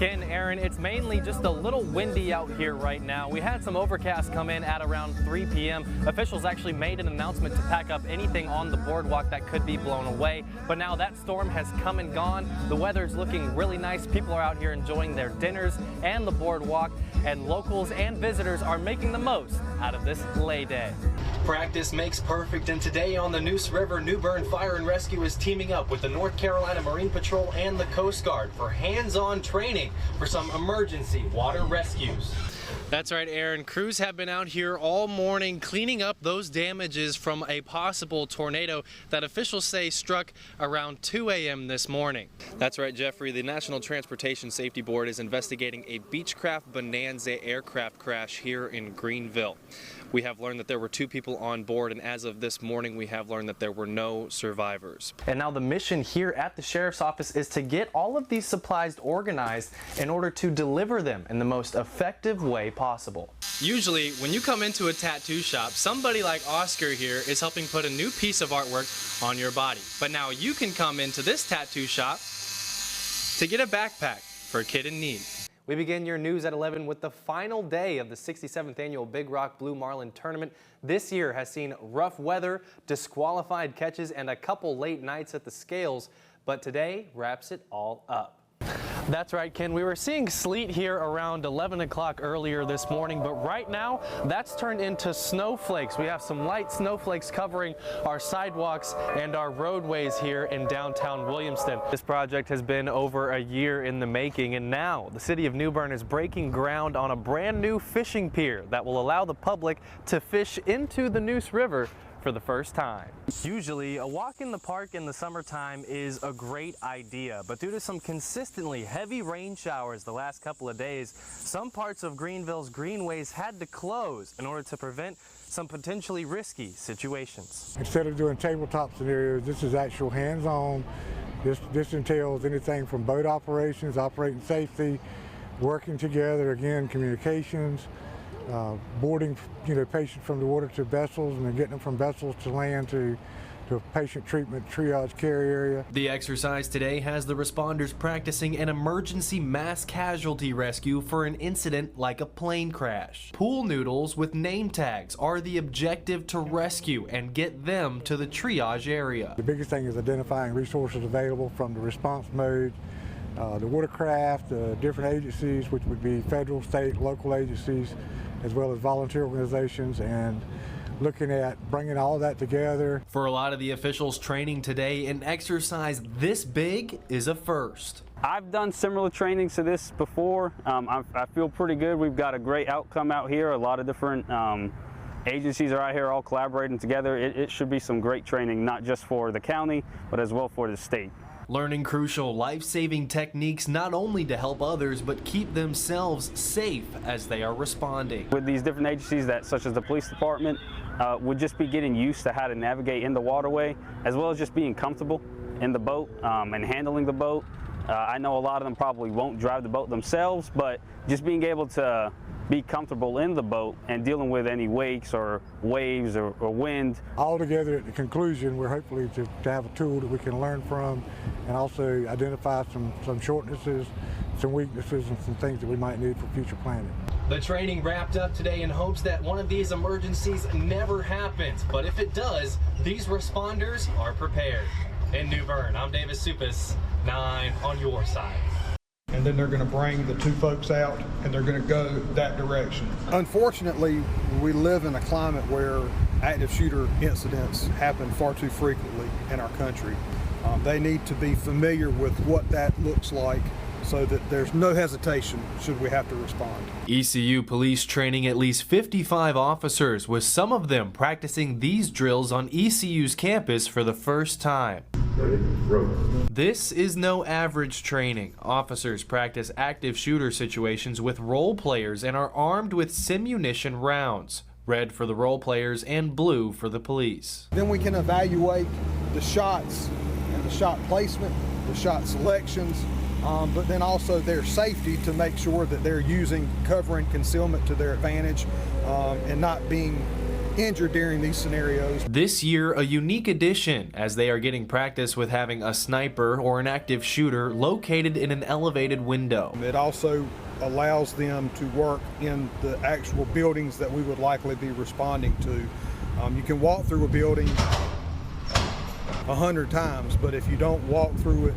Ken, Aaron, it's mainly just a little windy out here right now. We had some overcast come in at around 3 p.m. Officials actually made an announcement to pack up anything on the boardwalk that could be blown away. But now that storm has come and gone. The weather's looking really nice. People are out here enjoying their dinners and the boardwalk, and locals and visitors are making the most out of this lay day. Practice makes perfect, and today on the Neuse River, New Bern Fire and Rescue is teaming up with the North Carolina Marine Patrol and the Coast Guard for hands-on training for some emergency water rescues. That's right, Aaron. Crews have been out here all morning cleaning up those damages from a possible tornado that officials say struck around 2 a.m. this morning. That's right, Jeffrey. The National Transportation Safety Board is investigating a Beechcraft Bonanza aircraft crash here in Greenville. We have learned that there were 2 people on board, and as of this morning, we have learned that there were no survivors. And now the mission here at the Sheriff's Office is to get all of these supplies organized in order to deliver them in the most effective way possible. Usually, when you come into a tattoo shop, somebody like Oscar here is helping put a new piece of artwork on your body. But now you can come into this tattoo shop to get a backpack for a kid in need. We begin your news at 11 with the final day of the 67th annual Big Rock Blue Marlin tournament. This year has seen rough weather, disqualified catches, and a couple late nights at the scales, but today wraps it all up. That's right, Ken. We were seeing sleet here around 11 o'clock earlier this morning, but right now that's turned into snowflakes. We have some light snowflakes covering our sidewalks and our roadways here in downtown Williamston. This project has been over a year in the making, and now the city of New Bern is breaking ground on a brand new fishing pier that will allow the public to fish into the Neuse River for the first time. Usually, a walk in the park in the summertime is a great idea, but due to some consistently heavy rain showers the last couple of days, some parts of Greenville's greenways had to close in order to prevent some potentially risky situations. Instead of doing tabletop scenarios, this is actual hands-on. This entails anything from boat operations, operating safety, working together, again, communications, boarding patients from the water to vessels, and then getting them from vessels to land to patient treatment triage care area. The exercise today has the responders practicing an emergency mass casualty rescue for an incident like a plane crash. Pool noodles with name tags are the objective to rescue and get them to the triage area. The biggest thing is identifying resources available from the response mode, the watercraft, different agencies, which would be federal, state, local agencies, as well as volunteer organizations, and looking at bringing all that together. For a lot of the officials training today, an exercise this big is a first. I've done similar trainings to this before. I feel pretty good. We've got a great outcome out here. A lot of different agencies are out here all collaborating together. It should be some great training, not just for the county, but as well for the state. Learning crucial life-saving techniques not only to help others, but keep themselves safe as they are responding. With these different agencies, such as the police department, would just be getting used to how to navigate in the waterway, as well as just being comfortable in the boat and handling the boat. I know a lot of them probably won't drive the boat themselves, but just being able to be comfortable in the boat and dealing with any wakes or waves or wind. All together at the conclusion, we're hopefully to have a tool that we can learn from and also identify some shortnesses, some weaknesses, and some things that we might need for future planning. The training wrapped up today in hopes that one of these emergencies never happens, but if it does, these responders are prepared. In New Bern, I'm Davis Suppes, 9 on your side. And then they're going to bring the 2 folks out and they're going to go that direction. Unfortunately, we live in a climate where active shooter incidents happen far too frequently in our country. They need to be familiar with what that looks like so that there's no hesitation should we have to respond. ECU police training at least 55 officers, with some of them practicing these drills on ECU's campus for the first time. This is no average training. Officers practice active shooter situations with role players and are armed with simunition rounds, red for the role players and blue for the police. Then we can evaluate the shots and the shot placement, the shot selections, but then also their safety to make sure that they're using cover and concealment to their advantage and not being injured during these scenarios. This year, a unique addition as they are getting practice with having a sniper or an active shooter located in an elevated window. It also allows them to work in the actual buildings that we would likely be responding to. You can walk through a building 100 times, but if you don't walk through it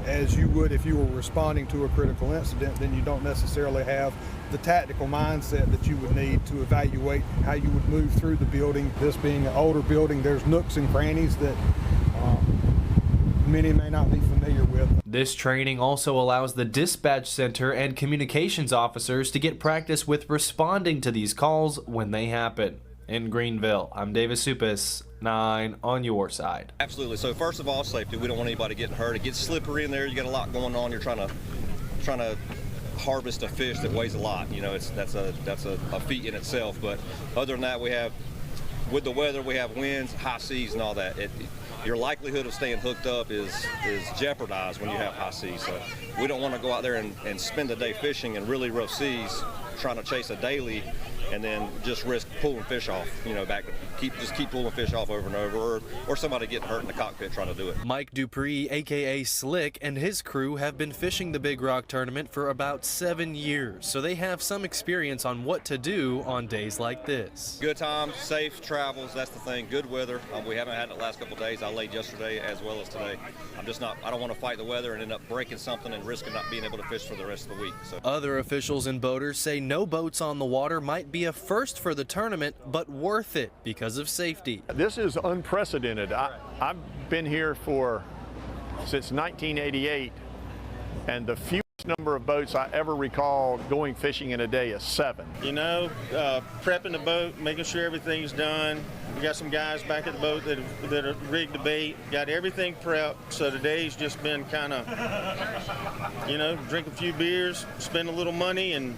as you would if you were responding to a critical incident, then you don't necessarily have the tactical mindset that you would need to evaluate how you would move through the building. This being an older building, there's nooks and crannies that many may not be familiar with. This training also allows the dispatch center and communications officers to get practice with responding to these calls when they happen. In Greenville, I'm David Suppes, 9 on your side. Absolutely. So first of all, safety. We don't want anybody getting hurt. It gets slippery in there. You got a lot going on. You're trying to harvest a fish that weighs a lot. You know, that's a feat in itself. But other than that, with the weather, we have winds, high seas, and all that. Your likelihood of staying hooked up is jeopardized when you have high seas. So we don't want to go out there and spend the day fishing in really rough seas, trying to chase a daily, and then just risk pulling fish off, you know, keep pulling fish off over and over, or somebody getting hurt in the cockpit trying to do it. Mike Dupree, aka Slick, and his crew have been fishing the Big Rock tournament for about 7 years, so they have some experience on what to do on days like this. Good times, safe travels, that's the thing. Good weather. We haven't had it the last couple of days. I laid yesterday as well as today. I don't want to fight the weather and end up breaking something and risking not being able to fish for the rest of the week. So. Other officials and boaters say no boats on the water might be a first for the tournament, but worth it because of safety. This is unprecedented. I've been here since 1988, and the fewest number of boats I ever recall going fishing in a day is 7. You know, prepping the boat, making sure everything's done. We got some guys back at the boat that are rigged the bait, got everything prepped, so today's just been kind of, you know, drink a few beers, spend a little money, and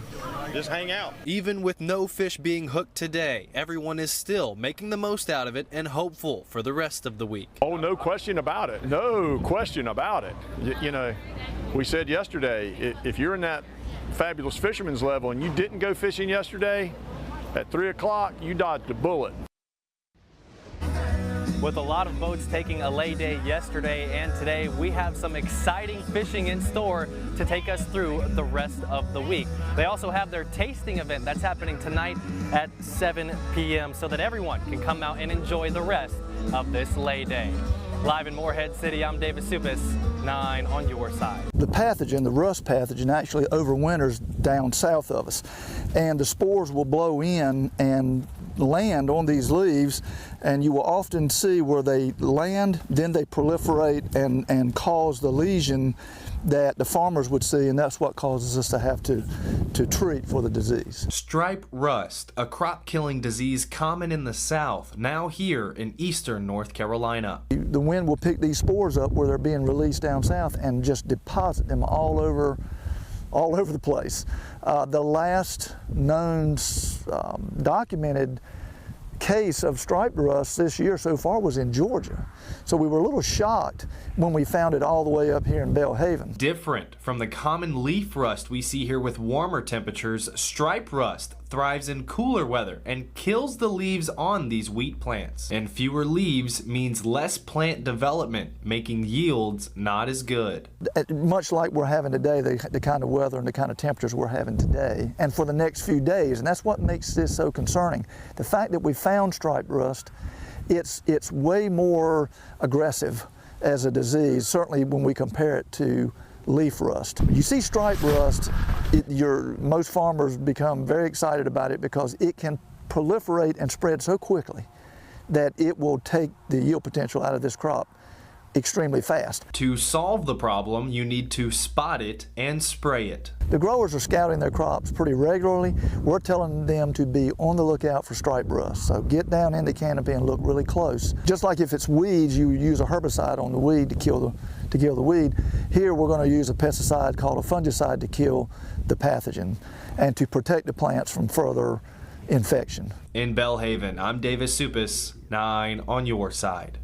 just hang out. Even with no fish being hooked today, everyone is still making the most out of it and hopeful for the rest of the week. Oh, no question about it. No question about it. You know, we said yesterday, if you're in that fabulous fisherman's level and you didn't go fishing yesterday, at 3 o'clock, you dodged a bullet. With a lot of boats taking a lay day yesterday and today, we have some exciting fishing in store to take us through the rest of the week. They also have their tasting event that's happening tonight at 7 p.m. so that everyone can come out and enjoy the rest of this lay day. Live in Morehead City, I'm David Suppes, 9 on your side. The pathogen, the rust pathogen, actually overwinters down south of us, and the spores will blow in and land on these leaves, and you will often see where they land, then they proliferate and cause the lesion that the farmers would see, and that's what causes us to have to treat for the disease. Stripe rust, a crop-killing disease common in the south, now here in eastern North Carolina. The wind will pick these spores up where they're being released down south and just deposit them all over the place. The last known documented case of striped rust this year so far was in Georgia. So we were a little shocked when we found it all the way up here in Belhaven. Different from the common leaf rust we see here with warmer temperatures, striped rust thrives in cooler weather and kills the leaves on these wheat plants. And fewer leaves means less plant development, making yields not as good. Much like we're having today, the kind of weather and the kind of temperatures we're having today, and for the next few days, and that's what makes this so concerning. The fact that we found striped rust, it's way more aggressive as a disease, certainly when we compare it to leaf rust. You see striped rust, most farmers become very excited about it because it can proliferate and spread so quickly that it will take the yield potential out of this crop extremely fast. To solve the problem, you need to spot it and spray it. The growers are scouting their crops pretty regularly. We're telling them to be on the lookout for striped rust. So get down in the canopy and look really close. Just like if it's weeds, you use a herbicide on the weed to kill the weed. Here we're going to use a pesticide called a fungicide to kill the pathogen and to protect the plants from further infection. In Belhaven, I'm David Suppes, 9 on your side.